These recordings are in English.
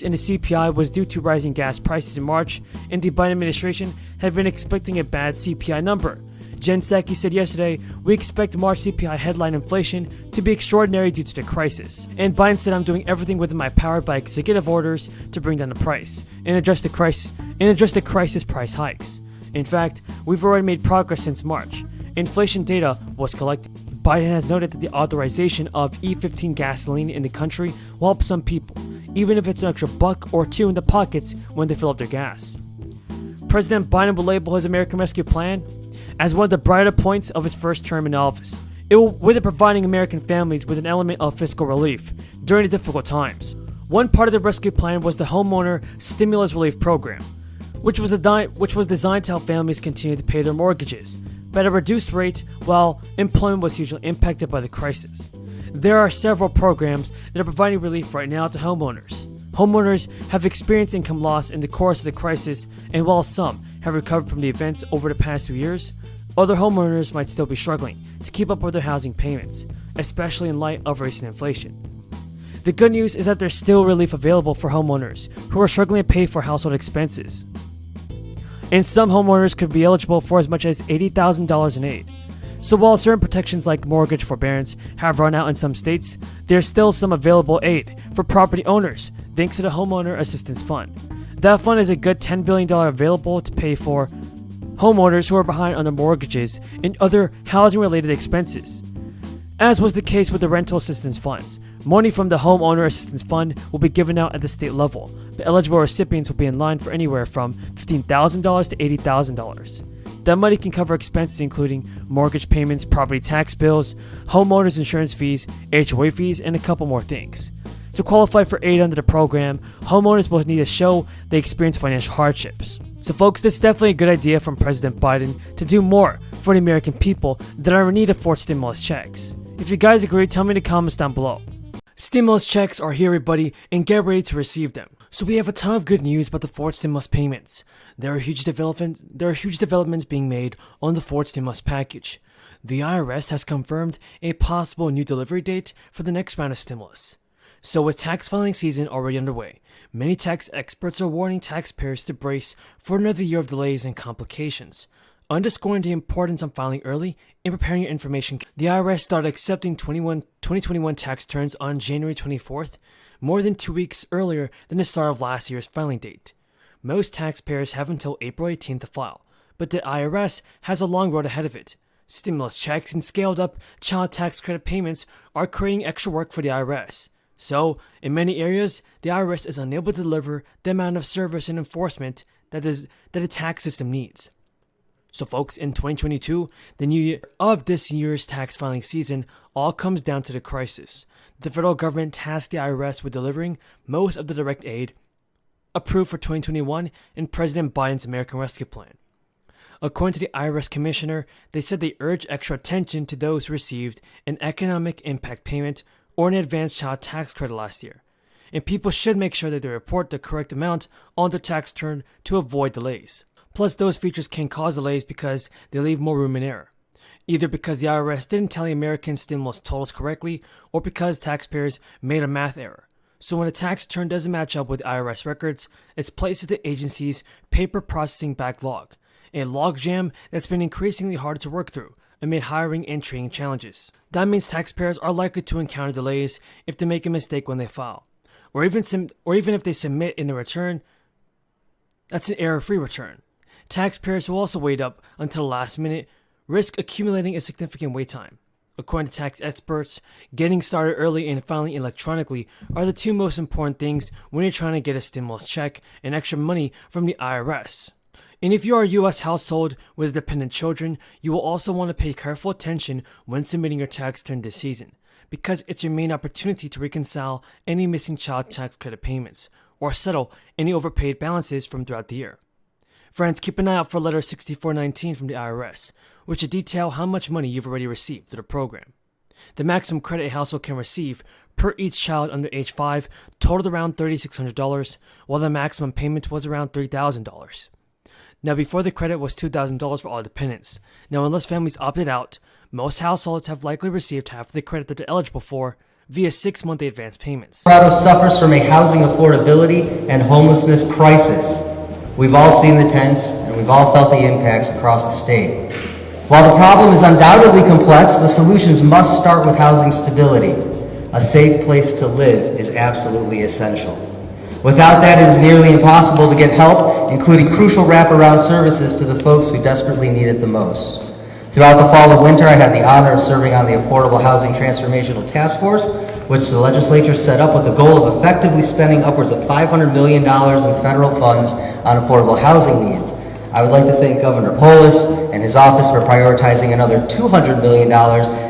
in the CPI was due to rising gas prices in March, and the Biden administration had been expecting a bad CPI number. Jen Psaki said yesterday, "We expect March CPI headline inflation to be extraordinary due to the crisis." And Biden said, "I'm doing everything within my power by executive orders to bring down the price and address the crisis price hikes. In fact, we've already made progress since March. Inflation data was collected." Biden has noted that the authorization of E15 gasoline in the country will help some people, even if it's an extra $1 or $2 in the pockets when they fill up their gas. President Biden will label his American Rescue Plan as one of the brighter points of his first term in office. With it providing American families with an element of fiscal relief during the difficult times. One part of the rescue plan was the Homeowner Stimulus Relief Program, which was designed to help families continue to pay their mortgages, but at a reduced rate while employment was hugely impacted by the crisis. There are several programs that are providing relief right now to homeowners. Homeowners have experienced income loss in the course of the crisis, and while some have recovered from the events over the past 2 years, other homeowners might still be struggling to keep up with their housing payments, especially in light of recent inflation. The good news is that there's still relief available for homeowners who are struggling to pay for household expenses. And some homeowners could be eligible for as much as $80,000 in aid. So while certain protections like mortgage forbearance have run out in some states, there's still some available aid for property owners thanks to the Homeowner Assistance Fund. That fund is a good $10 billion available to pay for homeowners who are behind on their mortgages and other housing-related expenses. As was the case with the rental assistance funds, money from the Homeowner Assistance Fund will be given out at the state level, but eligible recipients will be in line for anywhere from $15,000 to $80,000. That money can cover expenses including mortgage payments, property tax bills, homeowners insurance fees, HOA fees, and a couple more things. To qualify for aid under the program, homeowners will need to show they experience financial hardships. So folks, this is definitely a good idea from President Biden to do more for the American people that are in need of 4 stimulus checks. If you guys agree, tell me in the comments down below. Stimulus checks are here, everybody, and get ready to receive them. So we have a ton of good news about the 4th stimulus payments. There are huge developments being made on the 4th stimulus package. The IRS has confirmed a possible new delivery date for the next round of stimulus. So with tax filing season already underway, many tax experts are warning taxpayers to brace for another year of delays and complications, underscoring the importance of filing early and preparing your information. The IRS started accepting 2021 tax returns on January 24th, more than 2 weeks earlier than the start of last year's filing date. Most taxpayers have until April 18th to file, but the IRS has a long road ahead of it. Stimulus checks and scaled-up child tax credit payments are creating extra work for the IRS. So, in many areas, the IRS is unable to deliver the amount of service and enforcement that the tax system needs. So folks, in 2022, the new year of this year's tax filing season all comes down to the crisis. The federal government tasked the IRS with delivering most of the direct aid approved for 2021 in President Biden's American Rescue Plan. According to the IRS commissioner, they said they urge extra attention to those who received an economic impact payment or an advanced child tax credit last year, and people should make sure that they report the correct amount on their tax return to avoid delays. Plus, those features can cause delays because they leave more room in error, either because the IRS didn't tally American stimulus totals correctly or because taxpayers made a math error. So when a tax return doesn't match up with IRS records, it's placed in the agency's paper processing backlog, a logjam that's been increasingly harder to work through amid hiring and training challenges. That means taxpayers are likely to encounter delays if they make a mistake when they file, or even if they submit in a return that's an error-free return. Taxpayers who also wait up until the last minute risk accumulating a significant wait time. According to tax experts, getting started early and filing electronically are the 2 most important things when you're trying to get a stimulus check and extra money from the IRS. And if you are a U.S. household with dependent children, you will also want to pay careful attention when submitting your tax return this season, because it's your main opportunity to reconcile any missing child tax credit payments, or settle any overpaid balances from throughout the year. Friends, keep an eye out for letter 6419 from the IRS, which will detail how much money you've already received through the program. The maximum credit a household can receive per each child under age 5 totaled around $3,600, while the maximum payment was around $3,000. Now, before the credit was $2,000 for all dependents. Now, unless families opted out, most households have likely received half of the credit that they're eligible for via 6 monthly advance payments. Colorado suffers from a housing affordability and homelessness crisis. We've all seen the tents and we've all felt the impacts across the state. While the problem is undoubtedly complex, the solutions must start with housing stability. A safe place to live is absolutely essential. Without that, it is nearly impossible to get help, including crucial wraparound services to the folks who desperately need it the most. Throughout the fall and winter, I had the honor of serving on the Affordable Housing Transformational Task Force, which the legislature set up with the goal of effectively spending upwards of $500 million in federal funds on affordable housing needs. I would like to thank Governor Polis and his office for prioritizing another $200 million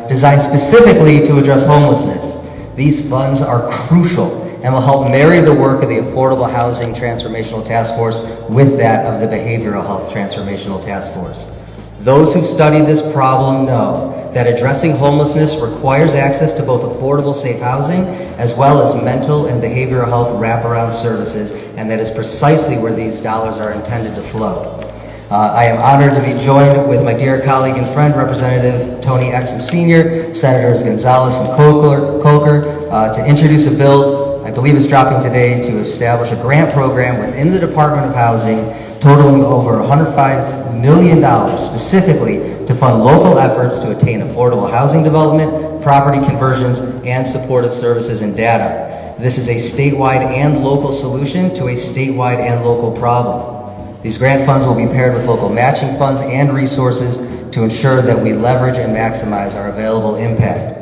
designed specifically to address homelessness. These funds are crucial and will help marry the work of the Affordable Housing Transformational Task Force with that of the Behavioral Health Transformational Task Force. Those who've studied this problem know that addressing homelessness requires access to both affordable, safe housing as well as mental and behavioral health wraparound services, and that is precisely where these dollars are intended to flow. I am honored to be joined with my dear colleague and friend, Representative Tony Exum Sr., Senators Gonzalez and Coker, to introduce a bill I believe is dropping today to establish a grant program within the Department of Housing totaling over $105 million specifically to fund local efforts to attain affordable housing development, property conversions, and supportive services and data. This is a statewide and local solution to a statewide and local problem. These grant funds will be paired with local matching funds and resources to ensure that we leverage and maximize our available impact.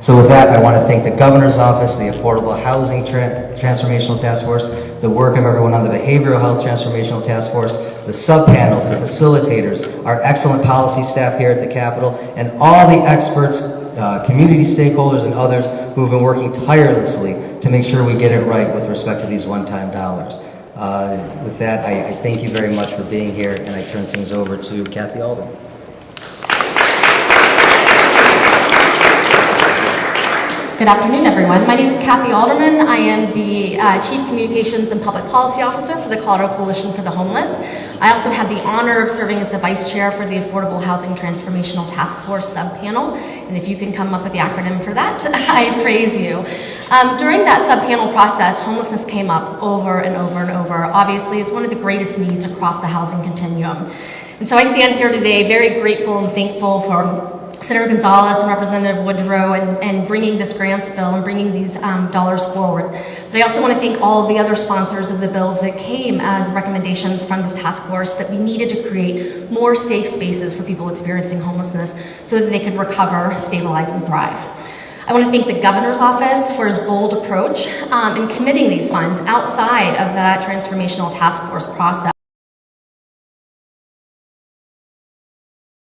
So with that, I want to thank the Governor's Office, the Affordable Housing Transformational Task Force, the work of everyone on the Behavioral Health Transformational Task Force, the sub-panels, the facilitators, our excellent policy staff here at the Capitol, and all the experts, community stakeholders, and others who have been working tirelessly to make sure we get it right with respect to these one-time dollars. With that, I thank you very much for being here, and I turn things over to Kathy Alderman. Good afternoon, everyone. My name is Kathy Alderman. I am the Chief Communications and Public Policy Officer for the Colorado Coalition for the Homeless. I also had the honor of serving as the Vice Chair for the Affordable Housing Transformational Task Force sub-panel. And if you can come up with the acronym for that, I praise you. During that sub-panel process, homelessness came up over and over and over. Obviously, it's one of the greatest needs across the housing continuum. And so I stand here today very grateful and thankful for Senator Gonzalez and Representative Woodrow and bringing this grants bill and bringing these dollars forward. But I also want to thank all of the other sponsors of the bills that came as recommendations from this task force that we needed to create more safe spaces for people experiencing homelessness so that they could recover, stabilize, and thrive. I want to thank the Governor's Office for his bold approach in committing these funds outside of that transformational task force process.